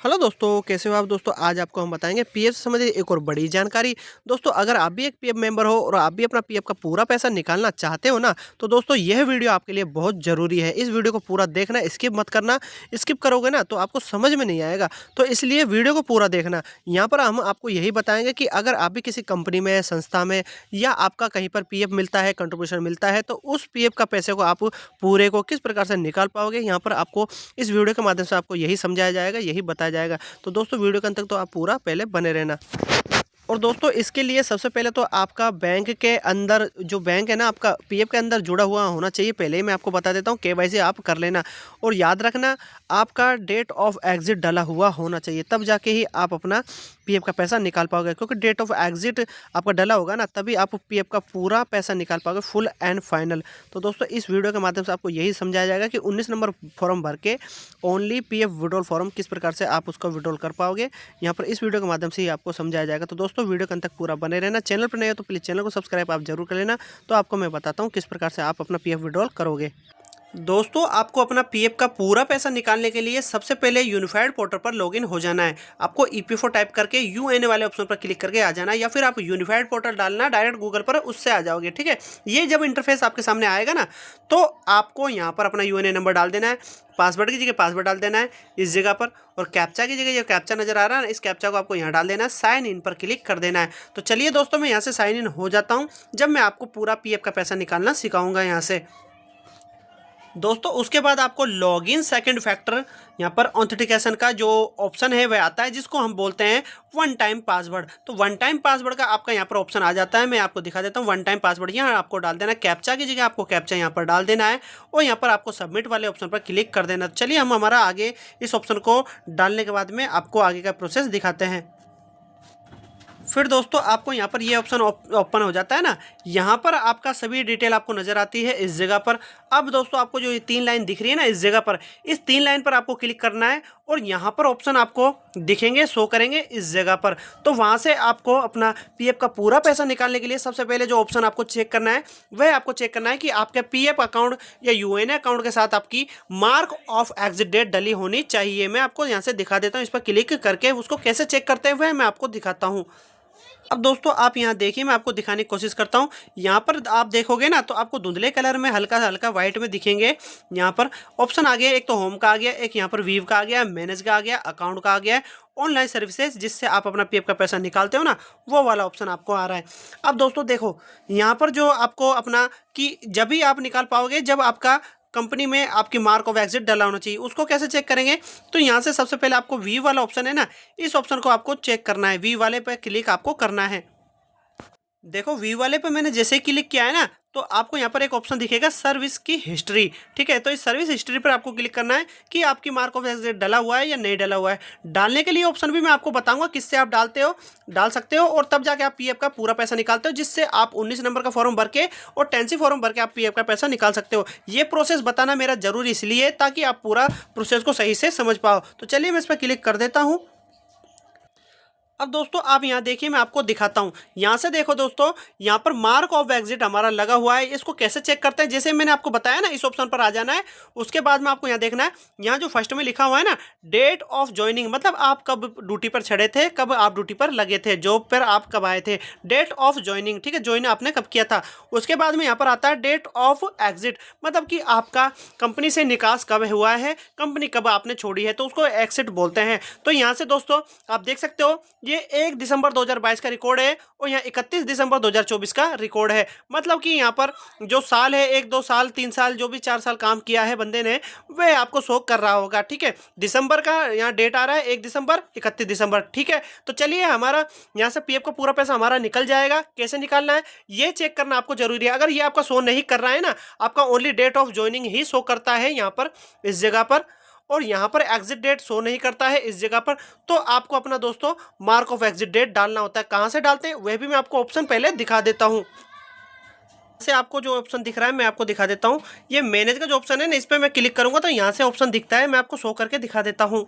Hello दोस्तों, कैसे हो आप दोस्तों। आज आपको हम बताएंगे पीएफ से संबंधित एक और बड़ी जानकारी। दोस्तों, अगर आप भी एक पीएफ मेंबर हो और आप भी अपना पीएफ का पूरा पैसा निकालना चाहते हो ना, तो दोस्तों यह वीडियो आपके लिए बहुत ज़रूरी है। इस वीडियो को पूरा देखना, स्किप मत करना। स्किप करोगे ना तो आपको समझ में नहीं आएगा, तो इसलिए वीडियो को पूरा देखना। यहाँ पर हम आपको यही बताएंगे कि अगर आप भी किसी कंपनी में, संस्था में या आपका कहीं पर पीएफ मिलता है, कंट्रीब्यूशन मिलता है, तो उस पीएफ का पैसे को आप पूरे को किस प्रकार से निकाल पाओगे, यहाँ पर आपको इस वीडियो के माध्यम से आपको यही समझाया जाएगा, यही बताया जाएगा। तो दोस्तों वीडियो के अंत तक तो आप पूरा पहले बने रहना। और दोस्तों इसके लिए सबसे पहले तो आपका बैंक के अंदर जो बैंक है ना, आपका पीएफ के अंदर जुड़ा हुआ होना चाहिए। पहले ही मैं आपको बता देता हूँ, केवाईसी आप कर लेना। और याद रखना, आपका डेट ऑफ एग्जिट डला हुआ होना चाहिए, तब जाके ही आप अपना पीएफ का पैसा निकाल पाओगे। क्योंकि डेट ऑफ एग्जिट आपका डला होगा ना, तभी आप पीएफ का पूरा पैसा निकाल पाओगे, फुल एंड फाइनल। तो दोस्तों इस वीडियो के माध्यम से आपको यही समझाया जाएगा कि 19 नंबर फॉर्म भर के ओनली पीएफ विड्रॉल फॉर्म किस प्रकार से आप उसको विड्रॉल कर पाओगे, यहाँ पर इस वीडियो के माध्यम से ही आपको समझाया जाएगा। तो दोस्तों वीडियो के अंत तक पूरा बने रहना। चैनल पर नए हो तो प्लीज़ चैनल को सब्सक्राइब आप जरूर कर लेना। तो आपको मैं बताता हूँ किस प्रकार से आप अपना पीएफ विड्रॉल करोगे। दोस्तों आपको अपना पीएफ का पूरा पैसा निकालने के लिए सबसे पहले यूनिफाइड पोर्टल पर लॉगिन हो जाना है। आपको ईपीएफओ टाइप करके यूएनए वाले ऑप्शन पर क्लिक करके आ जाना है, या फिर आप यूनिफाइड पोर्टल डालना डायरेक्ट गूगल पर, उससे आ जाओगे। ठीक है, ये जब इंटरफेस आपके सामने आएगा ना, तो आपको यहाँ पर अपना यूएनए नंबर डाल देना है, पासवर्ड की जगह पासवर्ड डाल देना है इस जगह पर, और कैप्चा की जगह जो कैप्चा नजर आ रहा है ना, इस कैप्चा को आपको यहाँ डाल देना है, साइन इन पर क्लिक कर देना है। तो चलिए दोस्तों मैं यहाँ से साइन इन हो जाता हूँ, जब मैं आपको पूरा पीएफ का पैसा निकालना सिखाऊंगा यहाँ से। दोस्तों उसके बाद आपको लॉगिन सेकंड फैक्टर यहाँ पर ऑथेंटिकेशन का जो ऑप्शन है वह आता है, जिसको हम बोलते हैं वन टाइम पासवर्ड। तो वन टाइम पासवर्ड का आपका यहाँ पर ऑप्शन आ जाता है, मैं आपको दिखा देता हूँ। वन टाइम पासवर्ड यहाँ आपको डाल देना है, कैप्चा की जगह आपको कैप्चा यहाँ पर डाल देना है, और यहाँ पर आपको सबमिट वाले ऑप्शन पर क्लिक कर देना। चलिए हम हमारा आगे इस ऑप्शन को डालने के बाद में आपको आगे का प्रोसेस दिखाते हैं। फिर दोस्तों आपको यहाँ पर ये ऑप्शन ओपन हो जाता है ना, यहाँ पर आपका सभी डिटेल आपको नजर आती है इस जगह पर। अब दोस्तों आपको जो ये 3 लाइन दिख रही है ना इस जगह पर, इस 3 लाइन पर आपको क्लिक करना है, और यहाँ पर ऑप्शन आपको दिखेंगे, शो करेंगे इस जगह पर। तो वहाँ से आपको अपना पीएफ का पूरा पैसा निकालने के लिए सबसे पहले जो ऑप्शन आपको चेक करना है, वह आपको चेक करना है कि आपके पीएफ अकाउंट या यूएनए अकाउंट के साथ आपकी मार्क ऑफ एग्जिट डेट डली होनी चाहिए। मैं आपको यहाँ से दिखा देता हूँ, इस पर क्लिक करके उसको कैसे चेक करते हैं वह मैं आपको दिखाता हूँ। अब दोस्तों आप यहाँ देखिए, मैं आपको दिखाने की कोशिश करता हूँ। यहाँ पर आप देखोगे ना, तो आपको धुंधले कलर में हल्का हल्का व्हाइट में दिखेंगे। यहाँ पर ऑप्शन आ गया, एक तो होम का आ गया, एक यहाँ पर वीव का आ गया, मैनेज का आ गया, अकाउंट का आ गया, ऑनलाइन सर्विसेज जिससे आप अपना पीएफ का पैसा निकालते हो ना, वो वाला ऑप्शन आपको आ रहा है। अब दोस्तों देखो, यहाँ पर जो आपको अपना कि जब भी आप निकाल पाओगे जब आपका कंपनी में आपकी मार्क ऑफ एग्जिट डला होना चाहिए। उसको कैसे चेक करेंगे, तो यहाँ से सबसे पहले आपको वी वाला ऑप्शन है ना, इस ऑप्शन को आपको चेक करना है, वी वाले पे क्लिक आपको करना है। देखो वी वाले पे मैंने जैसे ही क्लिक किया है ना, तो आपको यहाँ पर एक ऑप्शन दिखेगा सर्विस की हिस्ट्री। ठीक है, तो इस सर्विस हिस्ट्री पर आपको क्लिक करना है कि आपकी मार्क ऑफ एग्जिट डला हुआ है या नहीं डला हुआ है। डालने के लिए ऑप्शन भी मैं आपको बताऊंगा किससे आप डाल सकते हो, और तब जाके आप पीएफ का पूरा पैसा निकालते हो, जिससे आप 19 नंबर का फॉर्म भर के और 10C फॉर्म भर के आप पीएफ का पैसा निकाल सकते हो। ये प्रोसेस बताना मेरा जरूरी इसलिए है ताकि आप पूरा प्रोसेस को सही से समझ पाओ। तो चलिए मैं इस पर क्लिक कर देता हूँ। अब दोस्तों आप यहाँ देखिए, मैं आपको दिखाता हूँ। यहाँ से देखो दोस्तों, यहाँ पर मार्क ऑफ एग्जिट हमारा लगा हुआ है। इसको कैसे चेक करते हैं, जैसे मैंने आपको बताया ना, इस ऑप्शन पर आ जाना है। उसके बाद में आपको यहाँ देखना है, यहाँ जो फर्स्ट में लिखा हुआ है ना, डेट ऑफ ज्वाइनिंग, मतलब आप कब ड्यूटी पर चढ़े थे, कब आप ड्यूटी पर लगे थे, जॉब पर आप कब आए थे, डेट ऑफ ज्वाइनिंग। ठीक है, ज्वाइन आपने कब किया था। उसके बाद में यहाँ पर आता है डेट ऑफ एग्जिट, मतलब कि आपका कंपनी से निकास कब हुआ है, कंपनी कब आपने छोड़ी है, तो उसको एग्जिट बोलते हैं। तो यहाँ से दोस्तों आप देख सकते हो, ये 1 दिसंबर 2022 का रिकॉर्ड है, और यहाँ 31 दिसंबर 2024 का रिकॉर्ड है। मतलब कि यहाँ पर जो साल है, 1 2 साल 3 साल जो भी 4 साल काम किया है बंदे ने, वह आपको शो कर रहा होगा। ठीक है, दिसंबर का यहाँ डेट आ रहा है 1 दिसंबर 31 दिसंबर। ठीक है, तो चलिए हमारा यहाँ से पीएफ का पूरा पैसा हमारा निकल जाएगा। कैसे निकालना है ये चेक करना आपको जरूरी है। अगर ये आपका शो नहीं कर रहा है ना, आपका ओनली डेट ऑफ ज्वाइनिंग ही शो करता है यहाँ पर इस जगह पर, और यहाँ पर एग्जिट डेट शो नहीं करता है इस जगह पर, तो आपको अपना दोस्तों मार्क ऑफ एग्जिट डेट डालना होता है। कहाँ से डालते हैं वह भी मैं आपको ऑप्शन पहले दिखा देता हूँ। से आपको जो ऑप्शन दिख रहा है मैं आपको दिखा देता हूँ। ये मैनेज का जो ऑप्शन है ना, इस पर मैं क्लिक करूंगा तो यहाँ से ऑप्शन दिखता है, मैं आपको शो करके दिखा देता हूँ।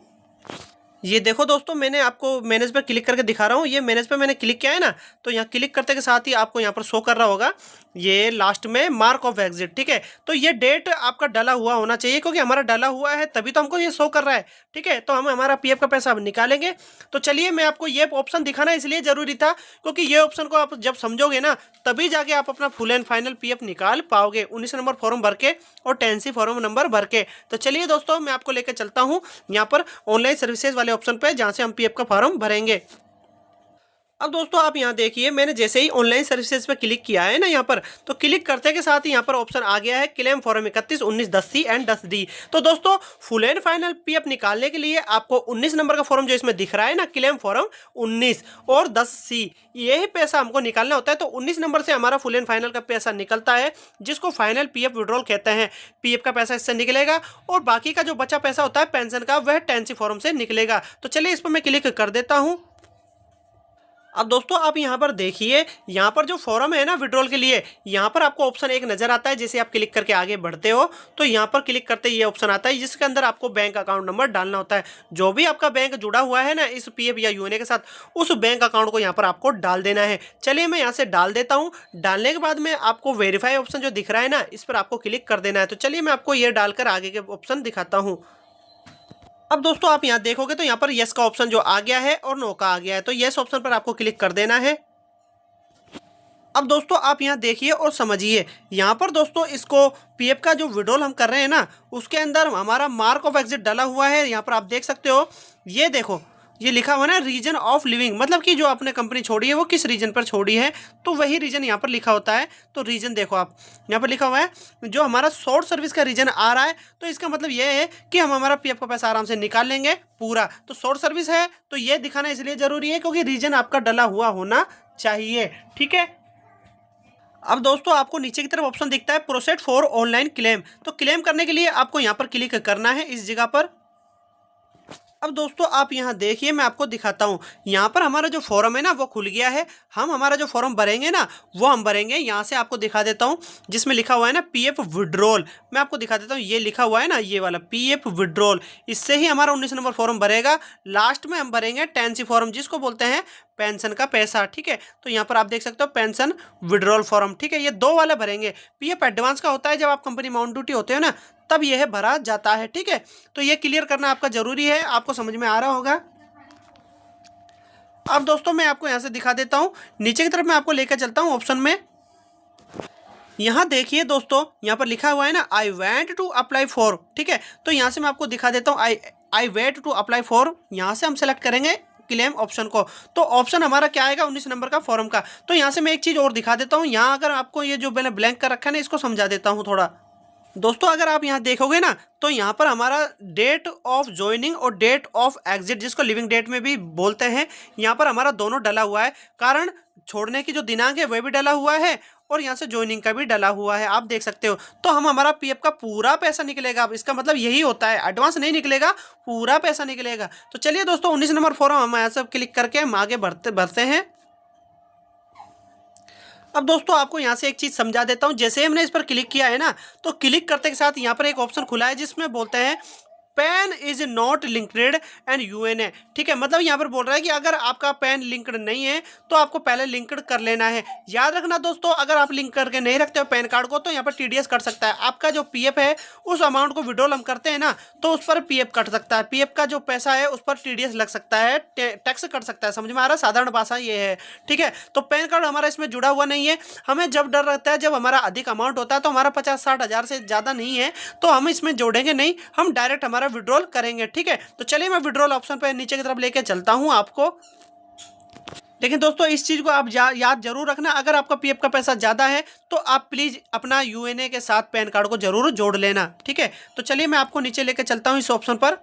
ये देखो दोस्तों, मैंने आपको मैनेज पर क्लिक करके दिखा रहा हूँ। ये मैनेज पर मैंने क्लिक किया है ना, तो यहाँ क्लिक करते के साथ ही आपको यहाँ पर शो कर रहा होगा ये लास्ट में मार्क ऑफ एग्जिट, ठीक है। तो ये डेट आपका डला हुआ होना चाहिए, क्योंकि हमारा डला हुआ है तभी तो हमको ये शो कर रहा है, ठीक है। तो हम हमारा पीएफ का पैसा अब निकालेंगे। तो चलिए, मैं आपको ये ऑप्शन दिखाना इसलिए जरूरी था क्योंकि ये ऑप्शन को आप जब समझोगे ना तभी जाके आप अपना फुल एंड फाइनल पीएफ निकाल पाओगे, 19 नंबर फॉर्म भर के और 10C फॉर्म नंबर भर के। तो चलिए दोस्तों, मैं आपको लेकर चलता हूँ यहाँ पर ऑनलाइन सर्विसेज वाले ऑप्शन पे, जहाँ से हम पीएफ का फॉर्म भरेंगे। अब दोस्तों आप यहाँ देखिए, मैंने जैसे ही ऑनलाइन सर्विसेज पे क्लिक किया है ना यहाँ पर, तो क्लिक करते के साथ ही यहाँ पर ऑप्शन आ गया है claim form 31, 19, 10C and 10D। तो दोस्तों फुल एंड फाइनल पीएफ निकालने के लिए आपको 19 नंबर का फॉर्म जो इसमें दिख रहा है ना, क्लेम फॉर्म 19 और 10C, यही पैसा हमको निकालना होता है। तो 19 नंबर से हमारा फुल एंड फाइनल का पैसा निकलता है, जिसको फाइनल पीएफ विड्रॉल कहते हैं। पीएफ का पैसा इससे निकलेगा और बाकी का जो बचा पैसा होता है पेंशन का, वह 10C फॉर्म से निकलेगा। तो चलिए इस पर मैं क्लिक कर देता हूँ। अब दोस्तों आप यहाँ पर देखिए, यहाँ पर जो फॉर्म है ना विड्रॉल के लिए, यहाँ पर आपको ऑप्शन एक नजर आता है। जैसे आप क्लिक करके आगे बढ़ते हो तो यहाँ पर क्लिक करते ये ऑप्शन आता है, जिसके अंदर आपको बैंक अकाउंट नंबर डालना होता है। जो भी आपका बैंक जुड़ा हुआ है ना इस पीएफ या यूएनए के साथ, उस बैंक अकाउंट को यहाँ पर आपको डाल देना है। चलिए मैं यहाँ से डाल देता हूँ। डालने के बाद में आपको वेरीफाई ऑप्शन जो दिख रहा है ना, इस पर आपको क्लिक कर देना है। तो चलिए मैं आपको ये डालकर आगे के ऑप्शन दिखाता हूँ। अब दोस्तों आप यहाँ देखोगे तो यहाँ पर यस का ऑप्शन जो आ गया है और नो का आ गया है, तो यस ऑप्शन पर आपको क्लिक कर देना है। अब दोस्तों आप यहाँ देखिए और समझिए, यहाँ पर दोस्तों इसको पीएफ का जो विड्रॉल हम कर रहे हैं ना, उसके अंदर हमारा मार्क ऑफ एग्जिट डाला हुआ है। यहाँ पर आप देख सकते हो, ये देखो ये लिखा हुआ है ना रीजन ऑफ लिविंग, मतलब कि जो आपने कंपनी छोड़ी है वो किस रीजन पर छोड़ी है, तो वही रीजन यहाँ पर लिखा होता है। तो रीजन देखो आप, यहाँ पर लिखा हुआ है जो हमारा शॉर्ट सर्विस का रीजन आ रहा है, तो इसका मतलब ये है कि हम हमारा पीएफ का पैसा आराम से निकाल लेंगे पूरा। तो शॉर्ट सर्विस है तो ये दिखाना इसलिए जरूरी है क्योंकि रीजन आपका डला हुआ होना चाहिए, ठीक है। अब दोस्तों आपको नीचे की तरफ ऑप्शन दिखता है प्रोसेड फॉर ऑनलाइन क्लेम। तो क्लेम करने के लिए आपको यहाँ पर क्लिक करना है इस जगह पर। अब दोस्तों आप यहाँ देखिए, मैं आपको दिखाता हूँ। यहाँ पर हमारा जो फॉर्म है ना वो खुल गया है। हम हमारा जो फॉर्म भरेंगे ना वो हम भरेंगे, यहाँ से आपको दिखा देता हूँ, जिसमें लिखा हुआ है ना पीएफ विड्रॉल। मैं आपको दिखा देता हूँ, ये लिखा हुआ है ना ये वाला पीएफ विड्रॉल, इससे ही हमारा 19 नंबर फॉर्म भरेगा। लास्ट में हम भरेंगे 10C फॉर्म, जिसको बोलते हैं पेंशन का पैसा, ठीक है। तो यहाँ पर आप देख सकते हो पेंशन विड्रॉल फॉर्म, ठीक है। ये दो वाले भरेंगे। पीएफ एडवांस का होता है जब आप कंपनी में ऑन ड्यूटी होते हो ना, तब यह भरा जाता है, ठीक है। तो ये क्लियर करना आपका जरूरी है, आपको समझ में आ रहा होगा। अब दोस्तों मैं आपको यहाँ से दिखा देता हूँ, नीचे की तरफ मैं आपको लेकर चलता हूँ ऑप्शन में। यहाँ देखिए दोस्तों, यहाँ पर लिखा हुआ है ना I went to apply for, ठीक है। तो यहाँ से मैं आपको दिखा देता हूँ I went to apply for. यहाँ से हम सेलेक्ट करेंगे क्लेम ऑप्शन को। तो ऑप्शन हमारा क्या आएगा 19 नंबर का फॉर्म का। तो यहाँ से मैं एक चीज़ और दिखा देता हूँ। यहाँ अगर आपको ये जो मैंने ब्लैंक कर रखा है ना, इसको समझा देता हूँ थोड़ा। दोस्तों अगर आप यहाँ देखोगे ना तो यहाँ पर हमारा डेट ऑफ ज्वाइनिंग और डेट ऑफ एग्जिट, जिसको लिविंग डेट में भी बोलते हैं, यहाँ पर हमारा दोनों डला हुआ है। कारण छोड़ने की जो दिनांक है वह भी डला हुआ है और यहाँ से ज्वाइनिंग का भी डला हुआ है, आप देख सकते हो। तो हम हमारा पीएफ का पूरा पैसा निकलेगा। अब इसका मतलब यही होता है, एडवांस नहीं निकलेगा, पूरा पैसा निकलेगा। तो चलिए दोस्तों 19 नंबर फॉर्म हम यहाँ से क्लिक करके हम आगे बढ़ते हैं। अब दोस्तों आपको यहाँ से एक चीज़ समझा देता हूँ। जैसे हमने इस पर क्लिक किया है ना, तो क्लिक करते के साथ यहाँ पर एक ऑप्शन खुला है जिसमें बोलते हैं pan is not linked and UNA, ठीक है। मतलब यहाँ पर बोल रहा है कि अगर आपका पैन लिंक्ड नहीं है तो आपको पहले लिंक्ड कर लेना है। याद रखना दोस्तों, अगर आप लिंक करके नहीं रखते हो पैन कार्ड को तो यहाँ पर टीडीएस कट सकता है। आपका जो पीएफ है उस अमाउंट को विड्रॉल हम करते हैं ना, तो उस पर पीएफ कट सकता है। पीएफ का जो पैसा है उस पर टीडीएस लग सकता है, टैक्स कट सकता है। समझ में आ रहा है, साधारण भाषा ये है, ठीक है। तो पैन कार्ड हमारा इसमें जुड़ा हुआ नहीं है। हमें जब डर रहता है, जब हमारा अधिक अमाउंट होता है, तो हमारा 50-60 हज़ार से ज़्यादा नहीं है, तो हम इसमें जोड़ेंगे नहीं, हम डायरेक्ट हमारा विड्रॉल करेंगे, ठीक है। तो चलिए मैं विड्रॉल ऑप्शन पे नीचे की तरफ लेके चलता हूं आपको। लेकिन दोस्तों इस चीज को आप याद जरूर रखना, अगर आपका पीएफ का पैसा ज्यादा है तो आप प्लीज अपना यूएनए के साथ पैन कार्ड को जरूर जोड़ लेना, ठीक है। तो चलिए मैं आपको नीचे लेके चलता हूं इस ऑप्शन पर।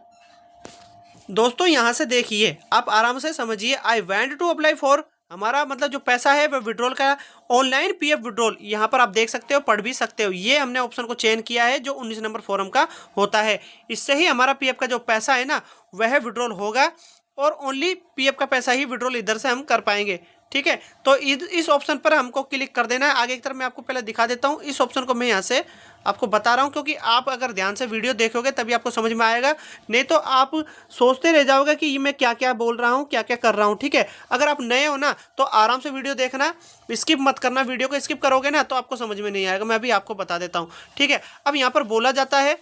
दोस्तों यहां से देखिए, आप आराम से समझिए, I went to apply for, हमारा मतलब जो पैसा है वह विड्रॉल का ऑनलाइन पीएफ विड्रॉल, यहाँ पर आप देख सकते हो, पढ़ भी सकते हो। ये हमने ऑप्शन को चेंज किया है जो 19 नंबर फॉर्म का होता है। इससे ही हमारा पीएफ का जो पैसा है ना वह विड्रॉल होगा और ओनली पीएफ का पैसा ही विड्रॉल इधर से हम कर पाएंगे, ठीक है। तो इस ऑप्शन पर हमको क्लिक कर देना है। आगे की तरफ मैं आपको पहले दिखा देता हूँ। इस ऑप्शन को मैं यहाँ से आपको बता रहा हूँ, क्योंकि आप अगर ध्यान से वीडियो देखोगे तभी आपको समझ में आएगा, नहीं तो आप सोचते रह जाओगे कि ये मैं क्या क्या बोल रहा हूँ, क्या क्या कर रहा हूँ। ठीक है। अगर आप नए हो ना तो आराम से वीडियो देखना, स्किप मत करना। वीडियो को स्किप करोगे ना तो आपको समझ में नहीं आएगा। मैं अभी आपको बता देता हूँ। ठीक है। अब यहाँ पर बोला जाता है,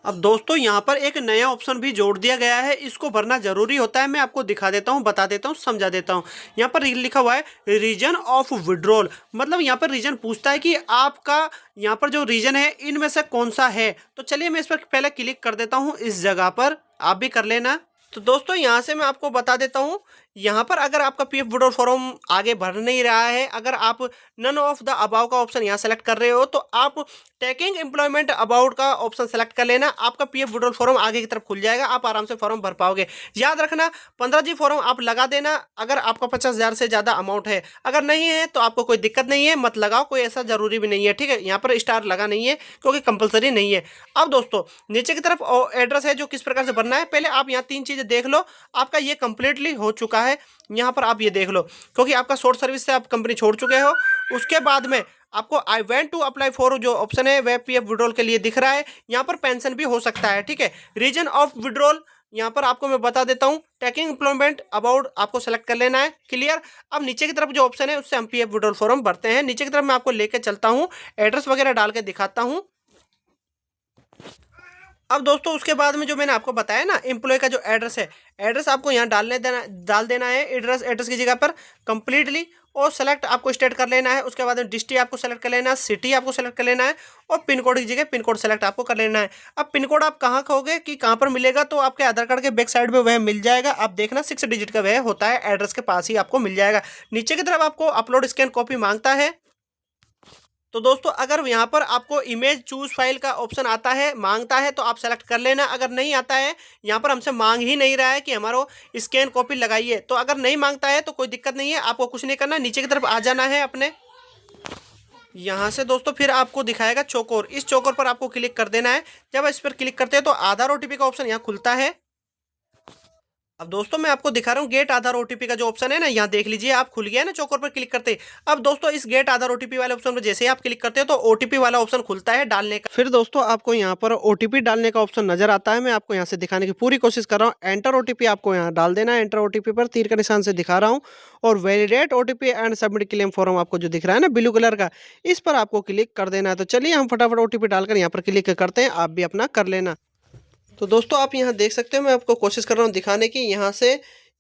अब दोस्तों यहाँ पर एक नया ऑप्शन भी जोड़ दिया गया है, इसको भरना जरूरी होता है। मैं आपको दिखा देता हूँ, बता देता हूँ, समझा देता हूँ। यहाँ पर लिखा हुआ है रीजन ऑफ विड्रॉल, मतलब यहाँ पर रीजन पूछता है कि आपका यहाँ पर जो रीजन है इनमें से कौन सा है। तो चलिए मैं इस पर पहले क्लिक कर देता हूँ, इस जगह पर आप भी कर लेना। तो दोस्तों यहाँ से मैं आपको बता देता हूँ, यहाँ पर अगर आपका पीएफ विड्रॉल फॉर्म आगे भर नहीं रहा है, अगर आप नन ऑफ द अबाव का ऑप्शन यहाँ सेलेक्ट कर रहे हो तो आप टेकिंग एम्प्लॉयमेंट अबाउट का ऑप्शन सेलेक्ट कर लेना। आपका पीएफ विड्रॉल फॉर्म आगे की तरफ खुल जाएगा, आप आराम से फॉर्म भर पाओगे। याद रखना 15G फॉर्म आप लगा देना अगर आपका 50,000 से ज़्यादा अमाउंट है। अगर नहीं है तो आपको कोई दिक्कत नहीं है, मत लगाओ, कोई ऐसा जरूरी भी नहीं है। ठीक है। यहाँ पर स्टार लगा नहीं है क्योंकि कंपलसरी नहीं है। अब दोस्तों नीचे की तरफ एड्रेस है जो किस प्रकार से भरना है, पहले आप यहाँ 3 चीज़ें देख लो। आपका ये कंप्लीटली हो चुका है, यहाँ पर आप ये देख लो, क्योंकि आपका शॉर्ट सर्विस से आप कंपनी छोड़ चुके हो। उसके बाद में आपको I went to apply for जो ऑप्शन है वह पीएफ विड्रॉल के लिए दिख रहा है। यहाँ पर पेंशन भी हो सकता है। ठीक है। रीजन ऑफ विड्रॉल यहाँ पर आपको मैं बता देता हूँ, टेकिंग एम्प्लॉयमेंट अबाउट आपको सेलेक्ट कर लेना है। क्लियर। अब नीचे की तरफ जो ऑप्शन है उससे हम पीएफ विड्रॉल फॉर्म भरते हैं। नीचे की तरफ मैं आपको लेके चलता हूँ, एड्रेस वगैरह डाल के दिखाता हूँ। अब दोस्तों उसके बाद में जो मैंने आपको बताया ना, एम्प्लॉय का जो एड्रेस है, एड्रेस आपको यहाँ डाल देना है। एड्रेस की जगह पर कंप्लीटली और सेलेक्ट आपको स्टेट कर लेना है। उसके बाद में डिस्ट्रिक्ट आपको सेलेक्ट कर लेना है, सिटी आपको सेलेक्ट कर लेना है और पिन कोड की जगह पिन कोड सेलेक्ट आपको कर लेना है। अब पिन कोड आप कहाँ खोगे कि कहाँ पर मिलेगा, तो आपके आधार कार्ड के बैक साइड में वह मिल जाएगा। आप देखना 6 डिजिट का वह होता है, एड्रेस के पास ही आपको मिल जाएगा। नीचे की तरफ आपको अपलोड स्कैन कॉपी मांगता है। तो दोस्तों अगर यहाँ पर आपको इमेज चूज फाइल का ऑप्शन आता है, मांगता है, तो आप सेलेक्ट कर लेना। अगर नहीं आता है, यहाँ पर हमसे मांग ही नहीं रहा है कि हमारा स्कैन कॉपी लगाइए, तो अगर नहीं मांगता है तो कोई दिक्कत नहीं है, आपको कुछ नहीं करना, नीचे की तरफ आ जाना है अपने। यहाँ से दोस्तों फिर आपको दिखाएगा चौकोर, इस चौकोर पर आपको क्लिक कर देना है। जब इस पर क्लिक करते हैं तो आधार ओटीपी का ऑप्शन यहाँ खुलता है। अब दोस्तों मैं आपको दिखा रहा हूँ गेट आधार ओटीपी का जो ऑप्शन है ना, यहाँ देख लीजिए आप खुल गया ना चौकोर पर क्लिक करते। अब दोस्तों इस गेट आधार ओटीपी वाले ऑप्शन पर जैसे ही आप क्लिक करते हो तो ओटीपी वाला ऑप्शन खुलता है डालने का। फिर दोस्तों आपको यहाँ पर ओटीपी डालने का ऑप्शन नजर आता है। मैं आपको यहाँ से दिखाने की पूरी कोशिश कर रहा हूँ। एंटर ओटीपी आपको यहाँ डाल देना है। एंटर ओटीपी पर तीर का निशान से दिखा रहा हूँ और validate OTP and submit claim form आपको जो दिख रहा है ना ब्लू कलर का, इस पर आपको क्लिक कर देना है। तो चलिए हम फटाफट ओटीपी डालकर यहाँ पर क्लिक करते हैं, आप भी अपना कर लेना। तो दोस्तों आप यहाँ देख सकते हो, मैं आपको कोशिश कर रहा हूँ दिखाने की। यहाँ से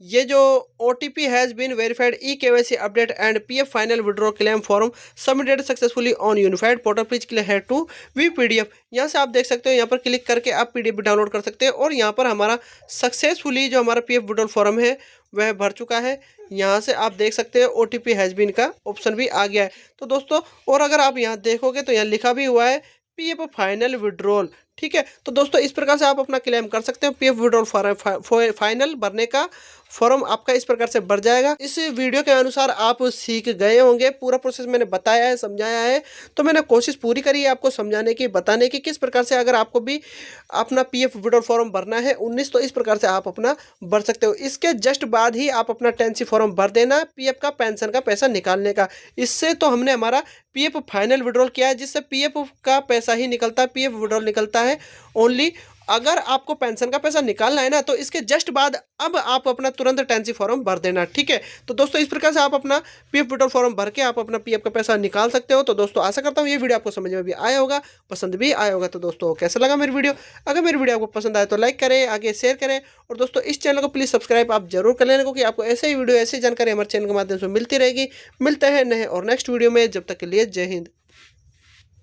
ये जो OTP has been verified eKYC update and PF final withdraw claim form submitted successfully on unified portal, please click here to view PDF। यहाँ से आप देख सकते हो, यहाँ पर क्लिक करके आप PDF भी डाउनलोड कर सकते हो। और यहाँ पर हमारा सक्सेसफुली जो हमारा PF विड्रॉल फॉर्म है वह भर चुका है। यहाँ से आप देख सकते हो OTP हैज़ बीन का ऑप्शन भी आ गया है। तो दोस्तों और अगर आप यहाँ देखोगे तो यहाँ लिखा भी हुआ है PF फाइनल विड्रॉल। ठीक है। तो दोस्तों इस प्रकार से आप अपना क्लेम कर सकते हो। PF विड्रॉल फाइनल भरने का फॉर्म आपका इस प्रकार से भर जाएगा। इस वीडियो के अनुसार आप सीख गए होंगे, पूरा प्रोसेस मैंने बताया है, समझाया है। तो मैंने कोशिश पूरी करी है आपको समझाने की, बताने की किस प्रकार से अगर आपको भी अपना PF विड्रॉल फॉर्म भरना है 19, तो इस प्रकार से आप अपना भर सकते हो। इसके जस्ट बाद ही आप अपना 10C फॉर्म भर देना PF का, पेंशन का पैसा निकालने का। इससे तो हमने हमारा PF फाइनल विड्रॉल किया है, जिससे PF का पैसा ही निकलता है, PF विड्रॉल निकलता है ओनली। अगर आपको पेंशन का पैसा निकालना है ना तो इसके जस्ट बाद अब आप अपना तुरंत 10C फॉर्म भर देना। ठीक है। तो दोस्तों इस प्रकार से आप अपना PF विड्रॉल फॉर्म भर के आप अपना PF का पैसा निकाल सकते हो। तो दोस्तों आशा करता हूँ ये वीडियो आपको समझ में भी आया होगा, पसंद भी आया होगा। तो दोस्तों कैसा लगा मेरी वीडियो? अगर मेरी वीडियो आपको पसंद आए तो लाइक करें, आगे शेयर करें और दोस्तों इस चैनल को प्लीज़ सब्सक्राइब आप जरूर कर लेना, क्योंकि आपको ऐसे ही वीडियो, ऐसी जानकारी हमारे चैनल के माध्यम से मिलती रहेगी। मिलते हैं नए और नेक्स्ट वीडियो में, जब तक के लिए जय हिंद।